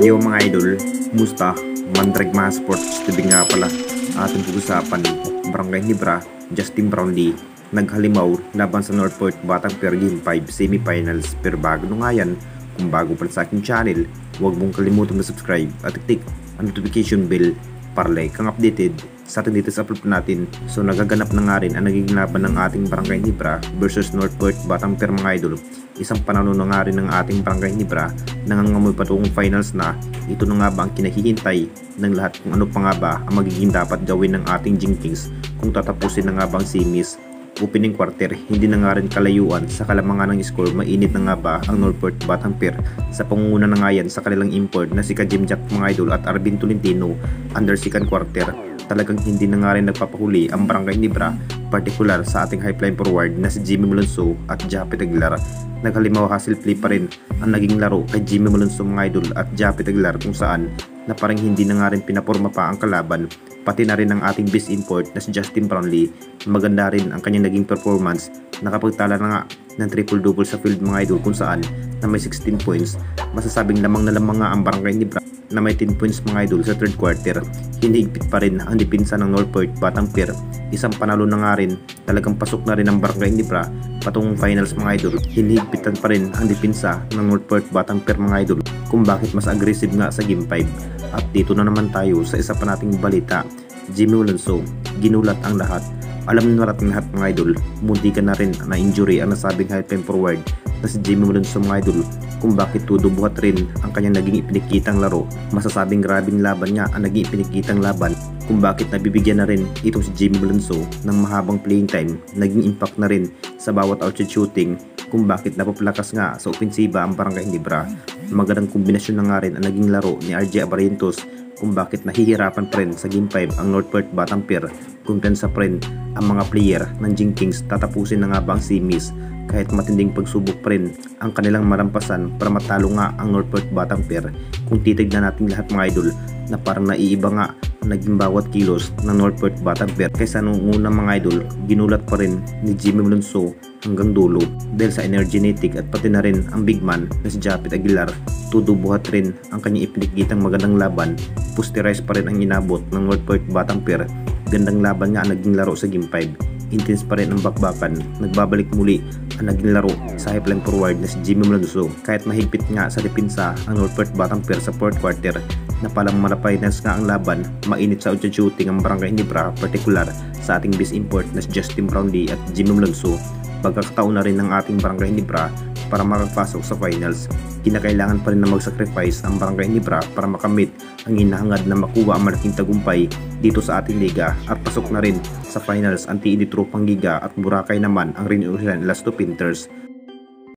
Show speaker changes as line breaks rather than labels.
Yo mga idol, musta? Mandrag mga sports TV nga pala. Ating pag-usapan, Barangay Nibra, Justin Brownlee, naghalimaw laban sa Northport Batang Pier Game 5 semifinals. Pero bago nung nga yan, kung bago pa sa aking channel, huwag mong kalimutan na subscribe at i-click ang notification bell para like kang updated sa ating dito sa upload natin. So nagaganap na nga rin ang naging laban ng ating Barangay Nibra versus Northport Batang Pier mga idol. Isang panalo na nga rin ng ating Barangay Nibra, nangangamoy patungong finals na. Ito na nga ba ang kinahihintay ng lahat kung ano pa nga ba ang magiging dapat gawin ng ating Jinkings kung tatapusin na nga bang semis. Opening quarter, hindi na nga rin kalayuan sa kalamangan ng score. Mainit na nga ba ang Northport Batang Pier sa pangunguna na nga yan sa kanilang import na si Kajim Jack mga idol at Arvin Tolentino. Under second quarter, talagang hindi na nga rin nagpapahuli ang Barangay Nibra, partikular sa ating highline forward na si Jimmy Malonzo at Japet Aguilar. Naghalimaw hassle play pa rin ang naging laro kay Jimmy Malonzo mga idol at Japet Aguilar, kung saan na parang hindi na nga rin pinaporma pa ang kalaban. Pati na rin ang ating best import na si Justin Brownlee. Maganda rin ang kanyang naging performance. Nakapagtala na nga ng triple-double sa field mga idol, kung saan na may 16 points. Masasabing lamang na lamang nga ang Barangay Nibra na may 10 points mga idol sa third quarter. Hinihigpit pa rin ang depensa ng Northport Batang Pier. Isang panalo na nga rin, talagang pasok na rin ang Barangay Nibra patungong finals mga idol. Hinihigpitan pa rin ang depensa ng Northport Batang Pier mga idol, kung bakit mas aggressive nga sa game 5. At dito na naman tayo sa isa pa nating balita. Jimmy Malonzo, ginulat ang lahat. Alam na natin lahat mga idol, munti ka na rin na injury ang nasabing highline forward na si Jimmy Malonzo mga idol, kung bakit todo buhat rin ang kanyang naging ipinikitang laro. Masasabing grabing laban nga ang naging ipinikitang laban, kung bakit nabibigyan na rin itong si Jimmy Malonzo ng mahabang playing time. Naging impact na rin sa bawat outside shooting, kung bakit napapalakas nga sa opensiba ang Barangay Nibra. Magandang kombinasyon na nga rin ang naging laro ni RJ Abarientos, kung bakit nahihirapan pa rin sa game 5 ang Northport Batang Pier. Kumpiyansa pa rin ang mga player ng Jinkings, tatapusin na nga ba ang semis kahit matinding pagsubok pa rin ang kanilang malampasan para matalo nga ang Northport Batang Pier. Kung titignan natin lahat mga idol, na parang naiiba nga ang naging bawat kilos ng Northport Batang Pier kaysa nung unang mga idol. Ginulat pa rin ni Jimmy Malonzo hanggang dulo dahil sa energetic at pati na rin ang big man na si Japet Aguilar. Tudubuhat rin ang kanyang ipinikitang magandang laban. Posterize pa rin ang inabot ng Northport Batang Pier. Gandang laban nga ang naging laro sa game 5. Intense pa rin ang bakbakan. Nagbabalik muli ang naging laro sa highline forward na si Jimmy Malonzo. Kahit mahigpit nga sa depensa ang Northport Batang Pier sa fourth quarter, na palang malapinas nga ang laban, mainit sa outside shooting ang Barangay Nibra, partikular sa ating best import na si Justin Brownlee at Jimmy Malonzo. Pagkakataon na rin ng ating Barangay Nibra para makapasok sa finals. Kinakailangan pa rin na mag-sacrifice ang Barangay Nibra para makamit ang hinahangad na makuha ang malaking tagumpay dito sa ating liga, at pasok na rin sa finals ang TNT Tropang Giga at Boracay naman ang Reunion Las Two Panthers.